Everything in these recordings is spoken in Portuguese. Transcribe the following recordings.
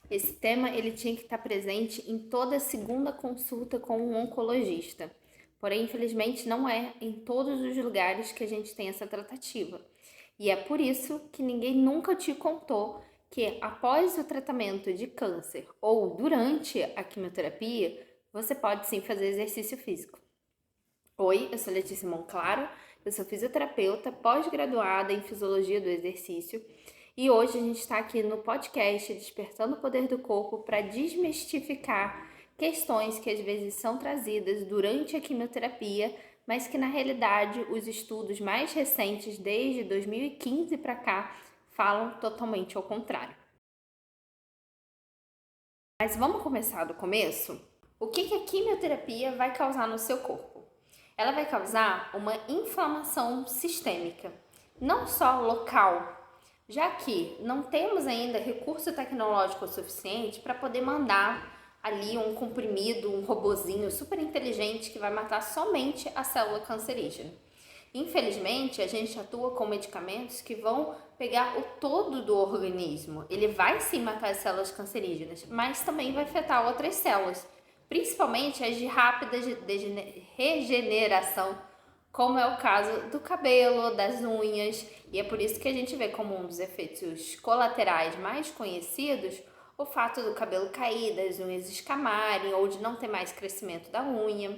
Esse tema ele tinha que estar presente em toda segunda consulta com um oncologista. Porém, infelizmente, não é em todos os lugares que a gente tem essa tratativa. E é por isso que ninguém nunca te contou que após o tratamento de câncer ou durante a quimioterapia, você pode sim fazer exercício físico. Oi, eu sou Letícia Monclaro, eu sou fisioterapeuta pós-graduada em Fisiologia do Exercício e hoje a gente está aqui no podcast Despertando o Poder do Corpo para desmistificar questões que às vezes são trazidas durante a quimioterapia, mas que na realidade os estudos mais recentes, desde 2015 para cá, falam totalmente ao contrário. Mas vamos começar do começo? O que a quimioterapia vai causar no seu corpo? Ela vai causar uma inflamação sistêmica, não só local, já que não temos ainda recurso tecnológico suficiente para poder mandar ali um comprimido, um robozinho super inteligente que vai matar somente a célula cancerígena. Infelizmente, a gente atua com medicamentos que vão pegar o todo do organismo. Ele vai sim matar as células cancerígenas, mas também vai afetar outras células, principalmente as de rápida regeneração, como é o caso do cabelo, das unhas, e é por isso que a gente vê como um dos efeitos colaterais mais conhecidos o fato do cabelo cair, das unhas escamarem ou de não ter mais crescimento da unha,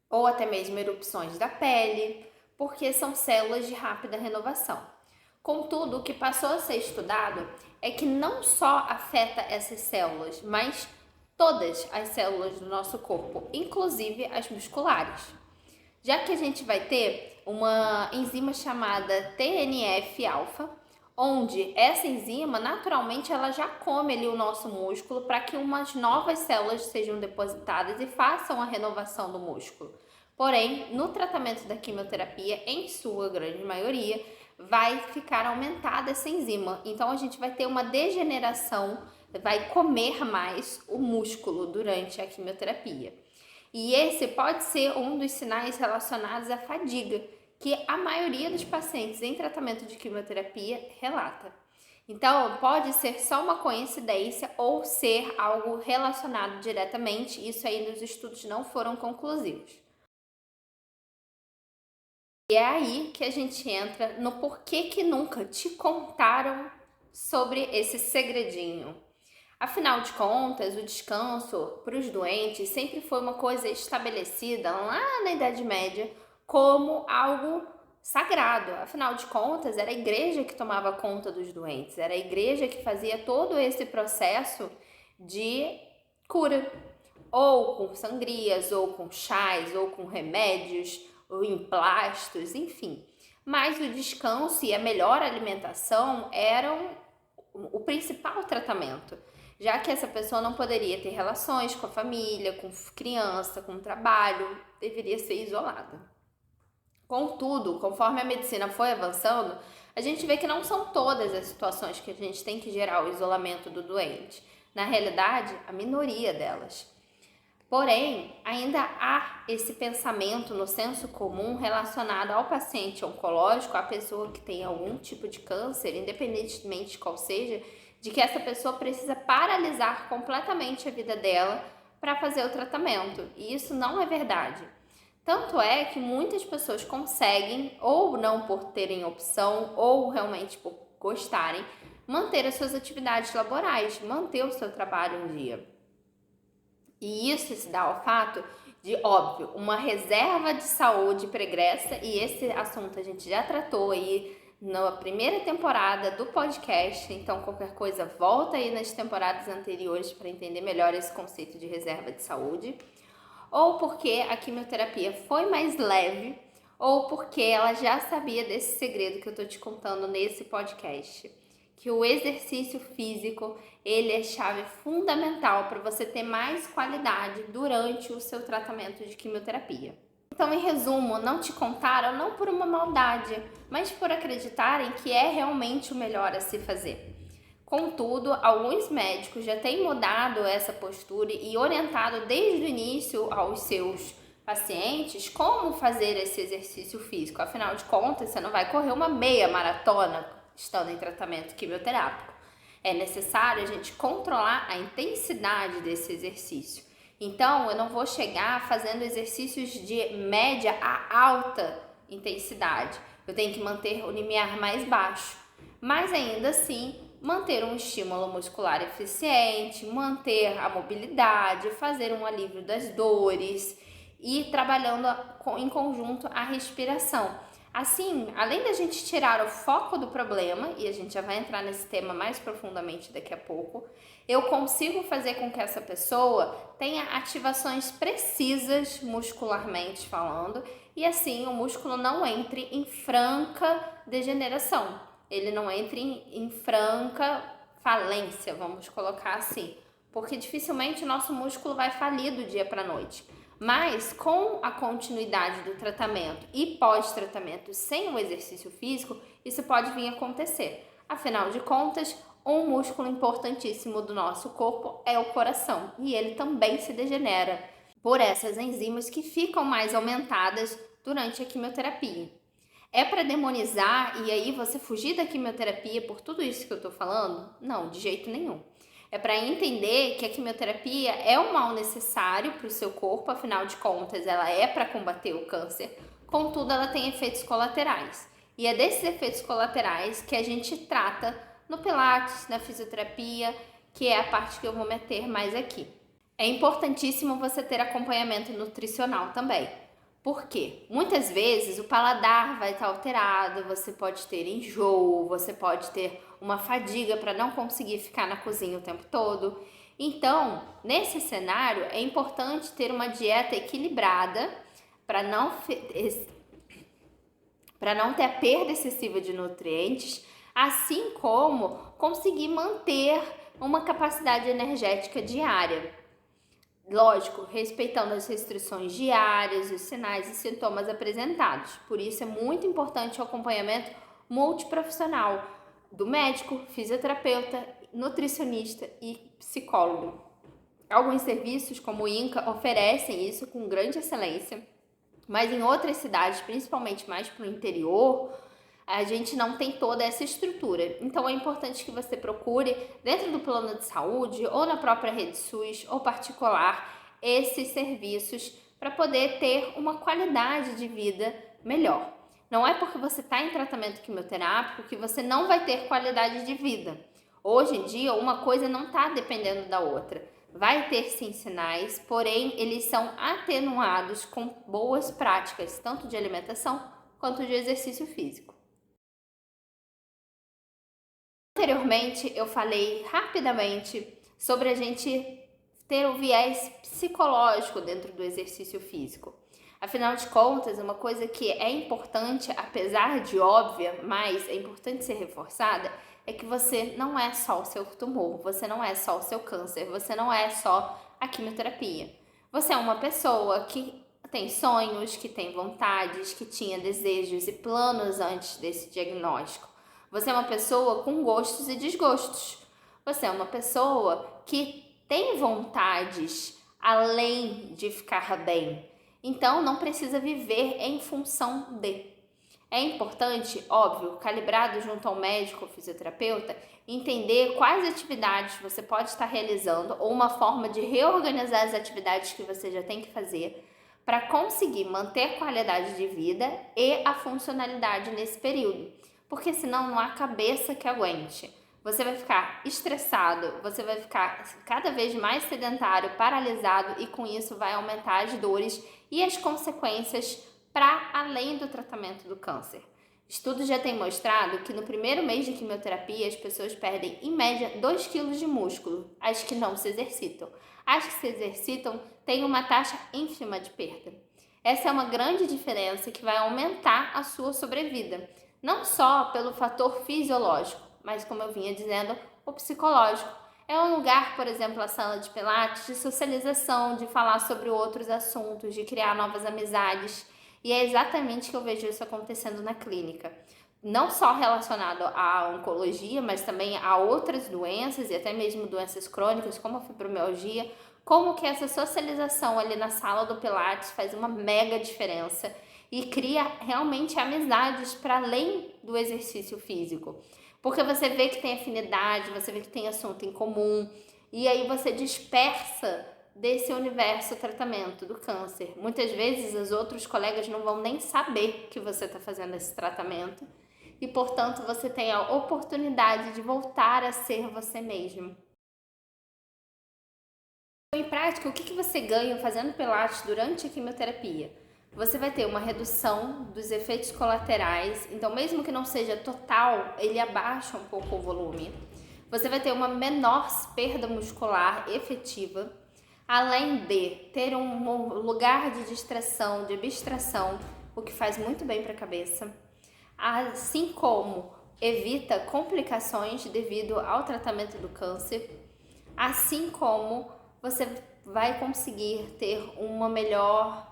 ou até mesmo erupções da pele, porque são células de rápida renovação. Contudo, o que passou a ser estudado é que não só afeta essas células, mas todas as células do nosso corpo, inclusive as musculares. Já que a gente vai ter uma enzima chamada TNF-alfa, onde essa enzima naturalmente ela já come ali o nosso músculo para que umas novas células sejam depositadas e façam a renovação do músculo. Porém, no tratamento da quimioterapia, em sua grande maioria, vai ficar aumentada essa enzima. Então a gente vai ter uma degeneração, vai comer mais o músculo durante a quimioterapia. E esse pode ser um dos sinais relacionados à fadiga, que a maioria dos pacientes em tratamento de quimioterapia relata. Então, pode ser só uma coincidência ou ser algo relacionado diretamente, isso aí nos estudos não foram conclusivos. E é aí que a gente entra no porquê que nunca te contaram sobre esse segredinho. Afinal de contas, o descanso para os doentes sempre foi uma coisa estabelecida lá na Idade Média como algo sagrado. Afinal de contas, era a igreja que tomava conta dos doentes, era a igreja que fazia todo esse processo de cura, ou com sangrias, ou com chás, ou com remédios, ou emplastos, enfim. Mas o descanso e a melhor alimentação eram o principal tratamento, já que essa pessoa não poderia ter relações com a família, com criança, com trabalho, deveria ser isolada. Contudo, conforme a medicina foi avançando, a gente vê que não são todas as situações que a gente tem que gerar o isolamento do doente. Na realidade, a minoria delas. Porém, ainda há esse pensamento no senso comum relacionado ao paciente oncológico, à pessoa que tem algum tipo de câncer, independentemente de qual seja, de que essa pessoa precisa paralisar completamente a vida dela para fazer o tratamento. E isso não é verdade. Tanto é que muitas pessoas conseguem, ou não por terem opção, ou realmente por gostarem, manter as suas atividades laborais, manter o seu trabalho um dia. E isso se dá ao fato de, óbvio, uma reserva de saúde pregressa, e esse assunto a gente já tratou aí na primeira temporada do podcast, então qualquer coisa volta aí nas temporadas anteriores para entender melhor esse conceito de reserva de saúde, ou porque a quimioterapia foi mais leve, ou porque ela já sabia desse segredo que eu tô te contando nesse podcast, que o exercício físico, ele é chave fundamental para você ter mais qualidade durante o seu tratamento de quimioterapia. Então, em resumo, não te contaram não por uma maldade, mas por acreditarem que é realmente o melhor a se fazer. Contudo, alguns médicos já têm mudado essa postura e orientado desde o início aos seus pacientes como fazer esse exercício físico. Afinal de contas, você não vai correr uma meia maratona estando em tratamento quimioterápico. É necessário a gente controlar a intensidade desse exercício. Então, eu não vou chegar fazendo exercícios de média a alta intensidade. Eu tenho que manter o limiar mais baixo, mas ainda assim manter um estímulo muscular eficiente, manter a mobilidade, fazer um alívio das dores e trabalhando em conjunto a respiração. Assim, além da gente tirar o foco do problema, e a gente já vai entrar nesse tema mais profundamente daqui a pouco, eu consigo fazer com que essa pessoa tenha ativações precisas muscularmente falando, e assim o músculo não entre em franca degeneração, ele não entre em franca falência, vamos colocar assim, porque dificilmente o nosso músculo vai falir do dia para a noite. Mas com a continuidade do tratamento e pós-tratamento sem o exercício físico, isso pode vir a acontecer. Afinal de contas, um músculo importantíssimo do nosso corpo é o coração e ele também se degenera por essas enzimas que ficam mais aumentadas durante a quimioterapia. É para demonizar e aí você fugir da quimioterapia por tudo isso que eu tô falando? Não, de jeito nenhum. É para entender que a quimioterapia é um mal necessário para o seu corpo, afinal de contas, ela é para combater o câncer, contudo, ela tem efeitos colaterais. E é desses efeitos colaterais que a gente trata no Pilates, na fisioterapia, que é a parte que eu vou meter mais aqui. É importantíssimo você ter acompanhamento nutricional também. Por quê? Muitas vezes o paladar vai estar alterado, você pode ter enjoo, você pode ter uma fadiga para não conseguir ficar na cozinha o tempo todo. Então, nesse cenário, é importante ter uma dieta equilibrada para não ter a perda excessiva de nutrientes, assim como conseguir manter uma capacidade energética diária. Lógico, respeitando as restrições diárias, os sinais e sintomas apresentados. Por isso é muito importante o acompanhamento multiprofissional do médico, fisioterapeuta, nutricionista e psicólogo. Alguns serviços, como o INCA, oferecem isso com grande excelência, mas em outras cidades, principalmente mais para o interior, a gente não tem toda essa estrutura. Então é importante que você procure dentro do plano de saúde ou na própria rede SUS ou particular esses serviços para poder ter uma qualidade de vida melhor. Não é porque você está em tratamento quimioterápico que você não vai ter qualidade de vida. Hoje em dia, uma coisa não está dependendo da outra. Vai ter sim sinais, porém eles são atenuados com boas práticas, tanto de alimentação quanto de exercício físico. Anteriormente, eu falei rapidamente sobre a gente ter o viés psicológico dentro do exercício físico. Afinal de contas, uma coisa que é importante, apesar de óbvia, mas é importante ser reforçada, é que você não é só o seu tumor, você não é só o seu câncer, você não é só a quimioterapia. Você é uma pessoa que tem sonhos, que tem vontades, que tinha desejos e planos antes desse diagnóstico. Você é uma pessoa com gostos e desgostos. Você é uma pessoa que tem vontades além de ficar bem. Então, não precisa viver em função de. É importante, óbvio, calibrado junto ao médico ou fisioterapeuta, entender quais atividades você pode estar realizando ou uma forma de reorganizar as atividades que você já tem que fazer para conseguir manter qualidade de vida e a funcionalidade nesse período. Porque senão não há cabeça que aguente. Você vai ficar estressado, você vai ficar cada vez mais sedentário, paralisado e com isso vai aumentar as dores e as consequências para além do tratamento do câncer. Estudos já têm mostrado que no primeiro mês de quimioterapia as pessoas perdem em média 2 kg de músculo, as que não se exercitam. As que se exercitam têm uma taxa ínfima de perda. Essa é uma grande diferença que vai aumentar a sua sobrevida. Não só pelo fator fisiológico, mas como eu vinha dizendo, o psicológico. É um lugar, por exemplo, a sala de pilates, de socialização, de falar sobre outros assuntos, de criar novas amizades. E é exatamente que eu vejo isso acontecendo na clínica. Não só relacionado à oncologia, mas também a outras doenças e até mesmo doenças crônicas, como a fibromialgia, como que essa socialização ali na sala do pilates faz uma mega diferença e cria realmente amizades para além do exercício físico. Porque você vê que tem afinidade, você vê que tem assunto em comum, e aí você dispersa desse universo tratamento do câncer. Muitas vezes os outros colegas não vão nem saber que você está fazendo esse tratamento e, portanto, você tem a oportunidade de voltar a ser você mesmo. Em prática, o que você ganha fazendo Pilates durante a quimioterapia? Você vai ter uma redução dos efeitos colaterais, então mesmo que não seja total, ele abaixa um pouco o volume. Você vai ter uma menor perda muscular efetiva, além de ter um lugar de distração, de abstração, o que faz muito bem para a cabeça, assim como evita complicações devido ao tratamento do câncer, assim como você vai conseguir ter um melhor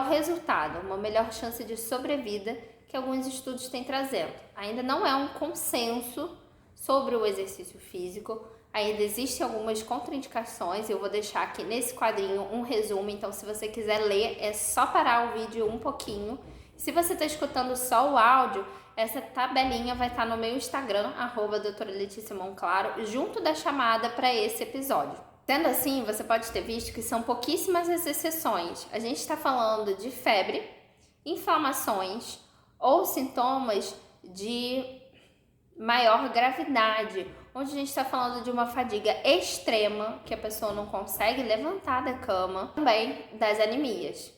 resultado, uma melhor chance de sobrevida que alguns estudos têm trazendo. Ainda não é um consenso sobre o exercício físico, ainda existem algumas contraindicações, eu vou deixar aqui nesse quadrinho um resumo, então se você quiser ler é só parar o vídeo um pouquinho. Se você está escutando só o áudio, essa tabelinha vai estar no meu Instagram, @doutora-Letícia-Monclaro, junto da chamada para esse episódio. Sendo assim, você pode ter visto que são pouquíssimas as exceções. A gente está falando de febre, inflamações ou sintomas de maior gravidade, onde a gente está falando de uma fadiga extrema, que a pessoa não consegue levantar da cama, também das anemias.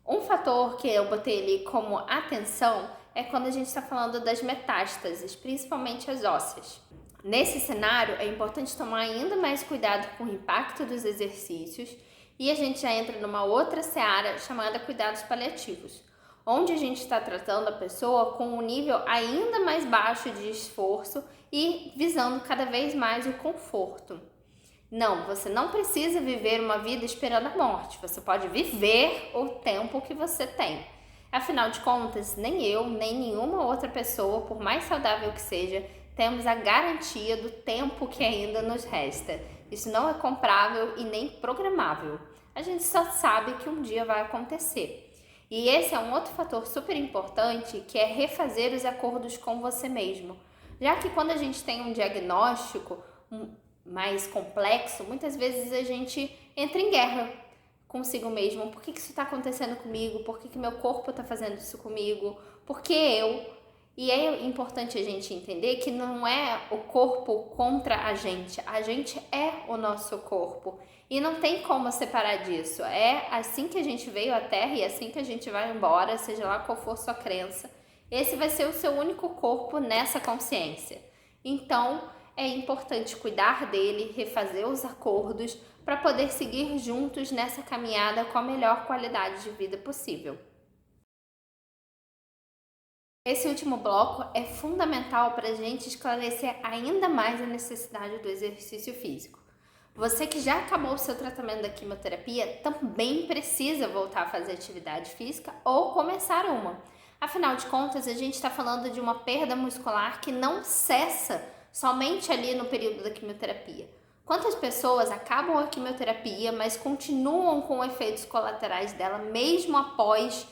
Um fator que eu botei ali como atenção é quando a gente está falando das metástases, principalmente as ósseas. Nesse cenário, é importante tomar ainda mais cuidado com o impacto dos exercícios e a gente já entra numa outra seara chamada cuidados paliativos, onde a gente está tratando a pessoa com um nível ainda mais baixo de esforço e visando cada vez mais o conforto. Não, você não precisa viver uma vida esperando a morte, você pode viver o tempo que você tem. Afinal de contas, nem eu, nem nenhuma outra pessoa, por mais saudável que seja, temos a garantia do tempo que ainda nos resta. Isso não é comprável e nem programável. A gente só sabe que um dia vai acontecer. E esse é um outro fator super importante, que é refazer os acordos com você mesmo. Já que quando a gente tem um diagnóstico mais complexo, muitas vezes a gente entra em guerra consigo mesmo. Por que isso está acontecendo comigo? Por que meu corpo está fazendo isso comigo? Por que eu? E é importante a gente entender que não é o corpo contra a gente é o nosso corpo. E não tem como separar disso. É assim que a gente veio à Terra e assim que a gente vai embora, seja lá qual for sua crença. Esse vai ser o seu único corpo nessa consciência. Então, é importante cuidar dele, refazer os acordos para poder seguir juntos nessa caminhada com a melhor qualidade de vida possível. Esse último bloco é fundamental para a gente esclarecer ainda mais a necessidade do exercício físico. Você que já acabou o seu tratamento da quimioterapia também precisa voltar a fazer atividade física ou começar uma. Afinal de contas, a gente está falando de uma perda muscular que não cessa somente ali no período da quimioterapia. Quantas pessoas acabam a quimioterapia, mas continuam com efeitos colaterais dela mesmo após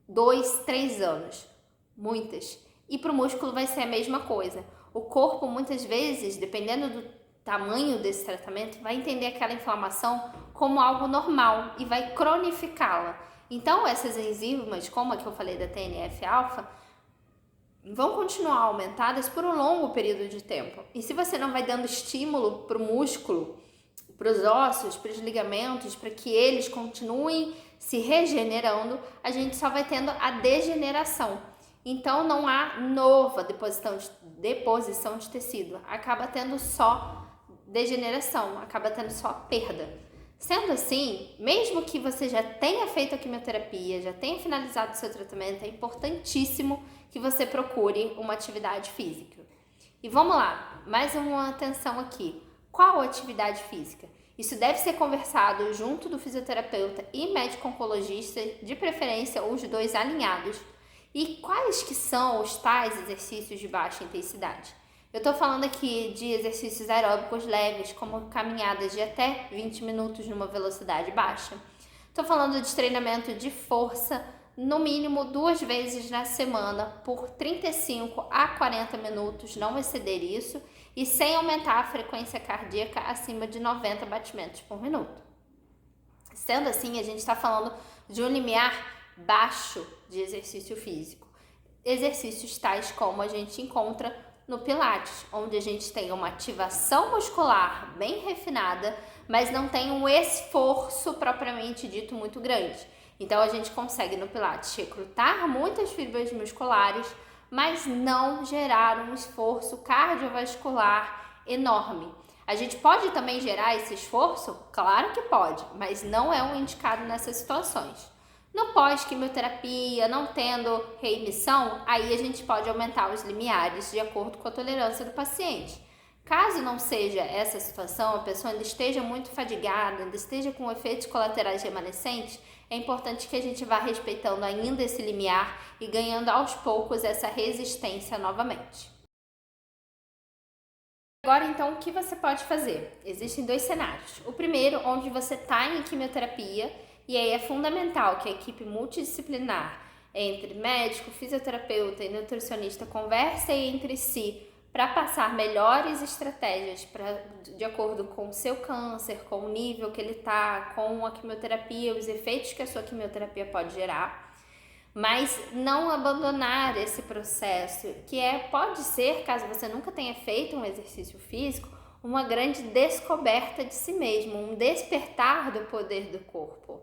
2, 3 anos? Muitas. E para o músculo vai ser a mesma coisa. O corpo, muitas vezes, dependendo do tamanho desse tratamento, vai entender aquela inflamação como algo normal e vai cronificá-la. Então, essas enzimas, como a que eu falei da TNF-alfa, vão continuar aumentadas por um longo período de tempo. E se você não vai dando estímulo para o músculo, para os ossos, para os ligamentos, para que eles continuem se regenerando, a gente só vai tendo a degeneração. Então não há nova deposição de tecido, acaba tendo só degeneração, acaba tendo só perda. Sendo assim, mesmo que você já tenha feito a quimioterapia, já tenha finalizado o seu tratamento, é importantíssimo que você procure uma atividade física. E vamos lá, mais uma atenção aqui. Qual atividade física? Isso deve ser conversado junto do fisioterapeuta e médico oncologista, de preferência os dois alinhados. E quais que são os tais exercícios de baixa intensidade? Eu estou falando aqui de exercícios aeróbicos leves, como caminhadas de até 20 minutos numa velocidade baixa. Estou falando de treinamento de força no mínimo 2 vezes na semana por 35 a 40 minutos, não exceder isso, e sem aumentar a frequência cardíaca acima de 90 batimentos por minuto. Sendo assim, a gente está falando de um limiar baixo de exercício físico. Exercícios tais como a gente encontra no Pilates, onde a gente tem uma ativação muscular bem refinada, mas não tem um esforço propriamente dito muito grande. Então a gente consegue no Pilates recrutar muitas fibras musculares, mas não gerar um esforço cardiovascular enorme. A gente pode também gerar esse esforço? Claro que pode, mas não é um indicado nessas situações. No pós-quimioterapia, não tendo reemissão, aí a gente pode aumentar os limiares de acordo com a tolerância do paciente. Caso não seja essa situação, a pessoa ainda esteja muito fadigada, ainda esteja com efeitos colaterais remanescentes, é importante que a gente vá respeitando ainda esse limiar e ganhando aos poucos essa resistência novamente. Agora, então, o que você pode fazer? Existem 2 cenários. O primeiro, onde você está em quimioterapia, e aí é fundamental que a equipe multidisciplinar entre médico, fisioterapeuta e nutricionista conversem entre si para passar melhores estratégias de acordo com o seu câncer, com o nível que ele está, com a quimioterapia, os efeitos que a sua quimioterapia pode gerar. Mas não abandonar esse processo, que pode ser, caso você nunca tenha feito um exercício físico, uma grande descoberta de si mesmo, um despertar do poder do corpo.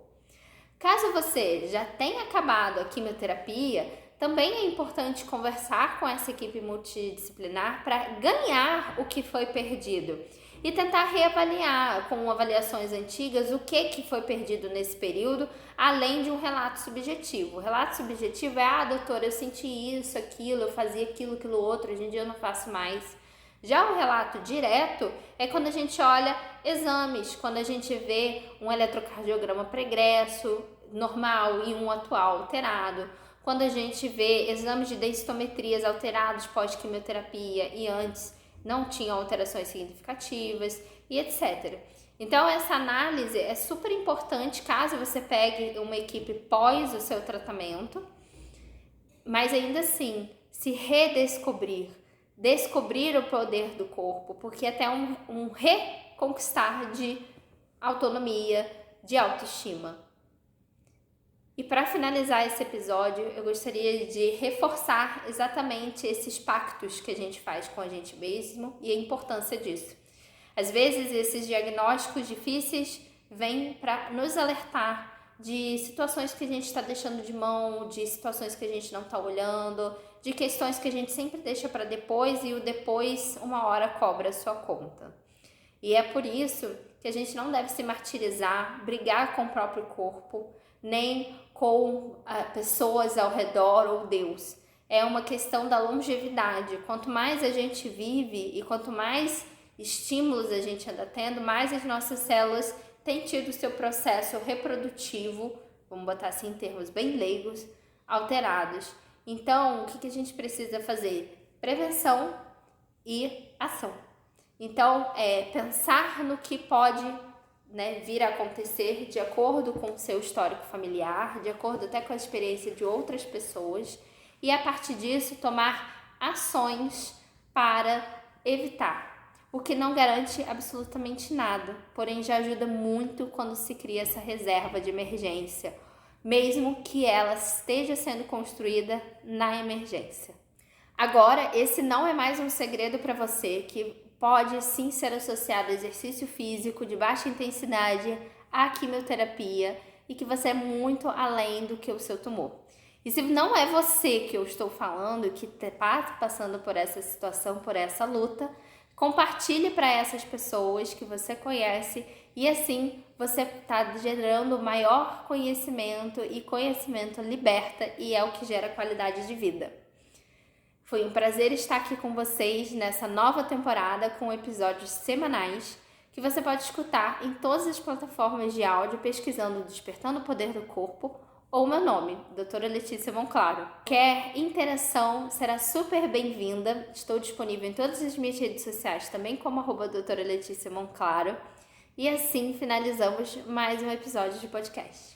Caso você já tenha acabado a quimioterapia, também é importante conversar com essa equipe multidisciplinar para ganhar o que foi perdido e tentar reavaliar com avaliações antigas o que foi perdido nesse período, além de um relato subjetivo. O relato subjetivo é, doutora, eu senti isso, aquilo, eu fazia aquilo, aquilo outro, hoje em dia eu não faço mais. Já o relato direto é quando a gente olha exames, quando a gente vê um eletrocardiograma pregresso normal e um atual alterado, quando a gente vê exames de densitometrias alterados pós-quimioterapia e antes não tinham alterações significativas e etc. Então essa análise é super importante caso você pegue uma equipe pós o seu tratamento, mas ainda assim se redescobrir, descobrir o poder do corpo, porque até um reconquistar de autonomia, de autoestima. E para finalizar esse episódio, eu gostaria de reforçar exatamente esses pactos que a gente faz com a gente mesmo e a importância disso. Às vezes, esses diagnósticos difíceis vêm para nos alertar de situações que a gente está deixando de mão, de situações que a gente não está olhando, de questões que a gente sempre deixa para depois e o depois, uma hora, cobra a sua conta. E é por isso que a gente não deve se martirizar, brigar com o próprio corpo, nem com pessoas ao redor ou Deus. É uma questão da longevidade. Quanto mais a gente vive e quanto mais estímulos a gente anda tendo, mais as nossas células têm tido seu processo reprodutivo, vamos botar assim em termos bem leigos, alterados. Então, o que a gente precisa fazer? Prevenção e ação. Então, pensar no que pode vir a acontecer de acordo com o seu histórico familiar, de acordo até com a experiência de outras pessoas, e a partir disso tomar ações para evitar, o que não garante absolutamente nada, porém já ajuda muito quando se cria essa reserva de emergência, mesmo que ela esteja sendo construída na emergência. Agora, esse não é mais um segredo para você, que pode sim ser associado a exercício físico de baixa intensidade, à quimioterapia, e que você é muito além do que o seu tumor. E se não é você que eu estou falando, que está passando por essa situação, por essa luta, compartilhe para essas pessoas que você conhece e assim você está gerando maior conhecimento e conhecimento liberta e é o que gera qualidade de vida. Foi um prazer estar aqui com vocês nessa nova temporada com episódios semanais que você pode escutar em todas as plataformas de áudio pesquisando Despertando o Poder do Corpo ou meu nome, Doutora Letícia Monclaro. Qualquer interação será super bem-vinda. Estou disponível em todas as minhas redes sociais, também como @Doutora Letícia Monclaro. E assim finalizamos mais um episódio de podcast.